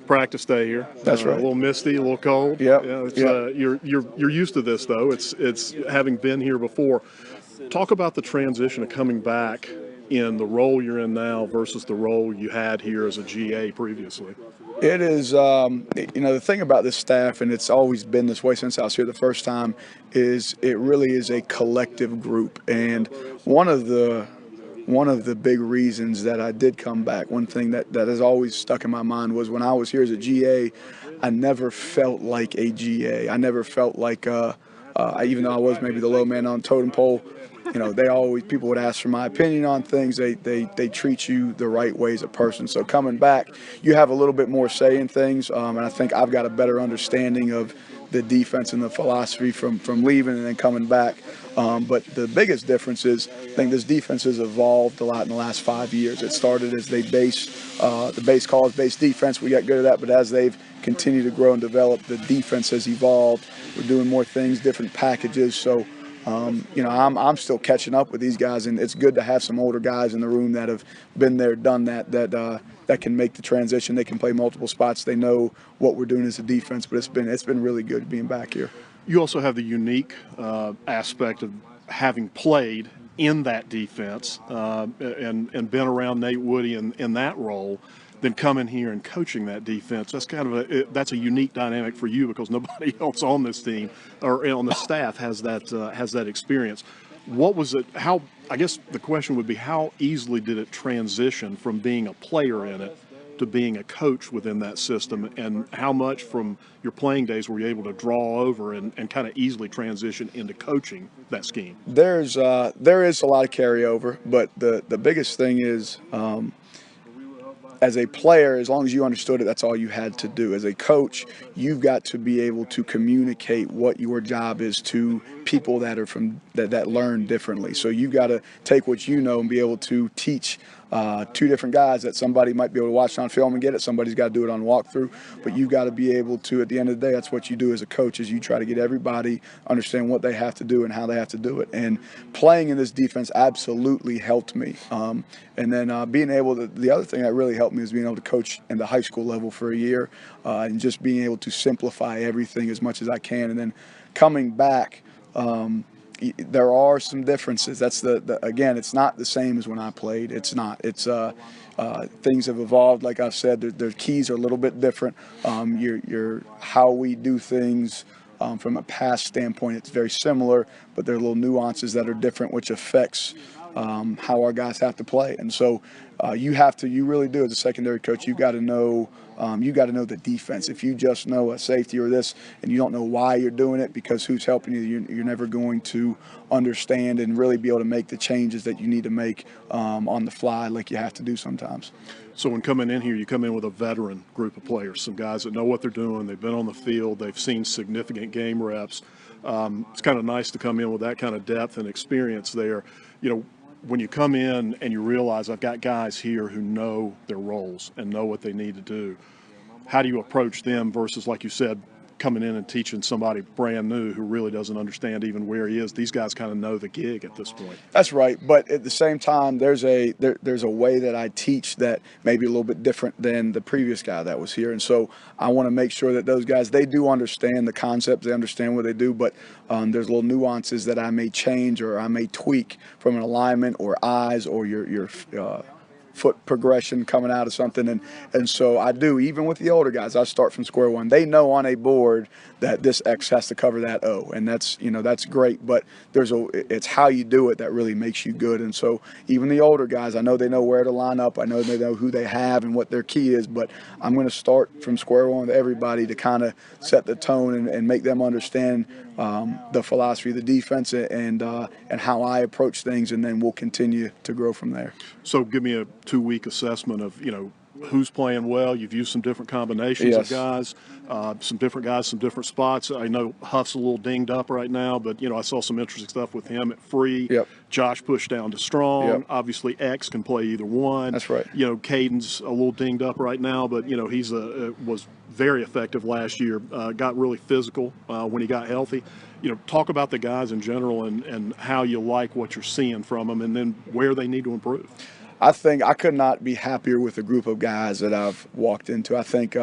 practice day here. That's right. A little misty, a little cold. Yep. Yeah, it's, Yep. you're used to this though. It's having been here before. Talk about the transition of coming back in the role you're in now versus the role you had here as a GA previously. It is, the thing about this staff, and it's always been this way since I was here the first time, is it really is a collective group. And one of the big reasons that I did come back, one thing that has always stuck in my mind was when I was here as a GA, I never felt like a GA. I never felt like, even though I was maybe the low man on the totem pole, people would ask for my opinion on things. They treat you the right way as a person. So coming back, you have a little bit more say in things, and I think I've got a better understanding of the defense and the philosophy from leaving and then coming back. But the biggest difference is I think this defense has evolved a lot in the last 5 years. It started as the base calls based defense. We got good at that, but as they've continued to grow and develop, the defense has evolved. We're doing more things, different packages. So I'm still catching up with these guys, and it's good to have some older guys in the room that have been there, done that can make the transition. They can play multiple spots. They know what we're doing as a defense, but it's been really good being back here. You also have the unique aspect of having played in that defense and been around Nate Woody in that role. Then coming here and coaching that defense, that's a unique dynamic for you because nobody else on this team or on the staff has that experience. What was it? I guess the question would be, how easily did it transition from being a player in it to being a coach within that system, and how much from your playing days were you able to draw over and kind of easily transition into coaching that scheme? There is a lot of carryover, but the biggest thing is, as a player, as long as you understood it, that's all you had to do. As a coach, you've got to be able to communicate what your job is to people that are that learn differently. So you've got to take what you know and be able to teach two different guys that somebody might be able to watch on film and get it. Somebody's got to do it on walkthrough. But you've got to be able to, at the end of the day, that's what you do as a coach, is you try to get everybody understand what they have to do and how they have to do it. And playing in this defense absolutely helped me. And then being able to, the other thing that really helped me is being able to coach in the high school level for a year and just being able to simplify everything as much as I can. And then coming back, there are some differences. That's again, it's not the same as when I played. It's not. It's things have evolved. Like I've said, their keys are a little bit different. Your how we do things from a pass standpoint, it's very similar, but there are little nuances that are different, which affects how our guys have to play. And so you really do, as a secondary coach, you got to know the defense. If you just know a safety or this and you don't know why you're doing it because who's helping you, you're never going to understand and really be able to make the changes that you need to make on the fly like you have to do sometimes. So when coming in here, you come in with a veteran group of players, some guys that know what they're doing, they've been on the field, they've seen significant game reps. It's kind of nice to come in with that kind of depth and experience there. When you come in and you realize I've got guys here who know their roles and know what they need to do, how do you approach them versus, like you said, coming in and teaching somebody brand new who really doesn't understand even where he is? These guys kind of know the gig at this point. That's right, but at the same time, there's a way that I teach that may be a little bit different than the previous guy that was here, and so I want to make sure that those guys, they do understand the concepts, they understand what they do, but there's little nuances that I may change or I may tweak from an alignment or eyes or your foot progression coming out of something, and so I do. Even with the older guys, I start from square one. They know on a board that this X has to cover that O, and that's great, but it's how you do it that really makes you good. And so even the older guys, I know they know where to line up, I know they know who they have and what their key is, but I'm going to start from square one with everybody to kind of set the tone and make them understand the philosophy of the defense and how I approach things, and then we'll continue to grow from there. So give me a 2-week assessment of who's playing well. You've used some different combinations of guys, some different spots. I know Huff's a little dinged up right now, but I saw some interesting stuff with him at free. Yep. Josh pushed down to strong. Yep. Obviously X can play either one. That's right. Caden's a little dinged up right now, but he's was very effective last year. Got really physical when he got healthy. Talk about the guys in general and how you like what you're seeing from them, and then where they need to improve. I think I could not be happier with the group of guys that I've walked into. I think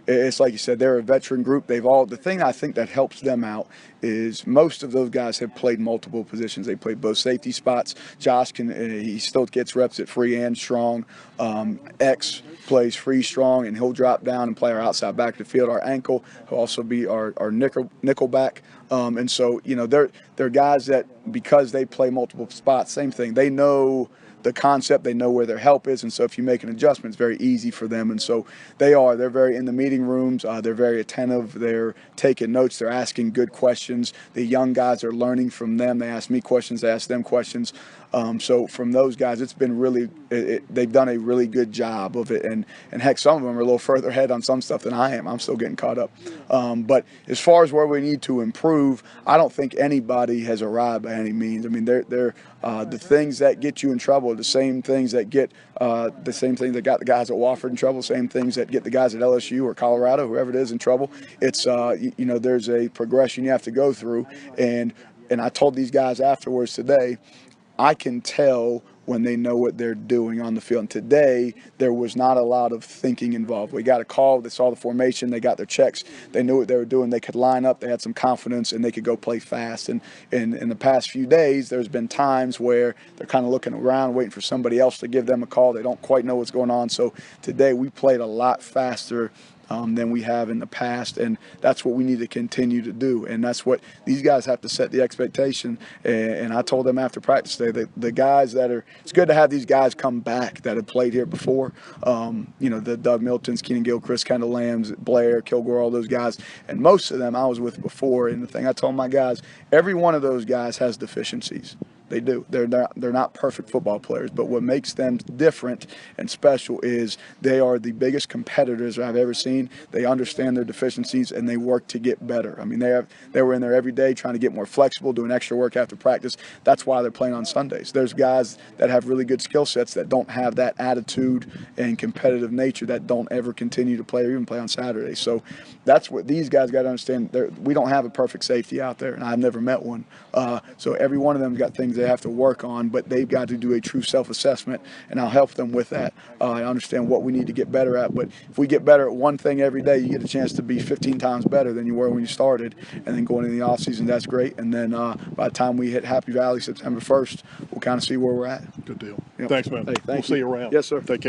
it's like you said, they're a veteran group. The thing I think that helps them out is most of those guys have played multiple positions. They played both safety spots. Josh he still gets reps at free and strong. X plays free strong, and he'll drop down and play our outside back of the field. Our ankle will also be our nickel back. And so, they're guys that, because they play multiple spots, same thing. They know the concept, they know where their help is, and so if you make an adjustment, it's very easy for them. And so they're very in the meeting rooms, they're very attentive, they're taking notes, they're asking good questions. The young guys are learning from them. They ask me questions, they ask them questions. So from those guys, it's been they've done a really good job of it, and heck, some of them are a little further ahead on some stuff than I am. I'm still getting caught up. But as far as where we need to improve, I don't think anybody has arrived by any means. I mean, they're the things that get you in trouble, the same things that got the guys at Wofford in trouble, same things that get the guys at LSU or Colorado, whoever it is, in trouble. It's there's a progression you have to go through, and I told these guys afterwards today, I can tell when they know what they're doing on the field. And today, there was not a lot of thinking involved. We got a call, they saw the formation, they got their checks, they knew what they were doing, they could line up, they had some confidence, and they could go play fast. And in the past few days, there's been times where they're kind of looking around, waiting for somebody else to give them a call. They don't quite know what's going on. So today, we played a lot faster than we have in the past, and that's what we need to continue to do. And that's what these guys have to set the expectation. And I told them after practice today that the guys it's good to have these guys come back that have played here before. The Doug Miltons, Keenan Gilchrist, Kendall Lambs, Blair, Kilgore, all those guys. And most of them I was with before. And the thing I told my guys, every one of those guys has deficiencies. They do. They're not perfect football players, but what makes them different and special is they are the biggest competitors I've ever seen. They understand their deficiencies and they work to get better. I mean, they were in there every day trying to get more flexible, doing extra work after practice. That's why they're playing on Sundays. There's guys that have really good skill sets that don't have that attitude and competitive nature, that don't ever continue to play or even play on Saturdays. So that's what these guys got to understand. We don't have a perfect safety out there, and I've never met one. So every one of them got things they have to work on, but they've got to do a true self-assessment, and I'll help them with that. I understand what we need to get better at, but if we get better at one thing every day, you get a chance to be 15 times better than you were when you started. And then going into the offseason, that's great. And then by the time we hit Happy Valley September 1st, we'll kind of see where we're at. Good deal. Yep. Thanks, man. Hey, we'll see you around. Yes, sir. Take care.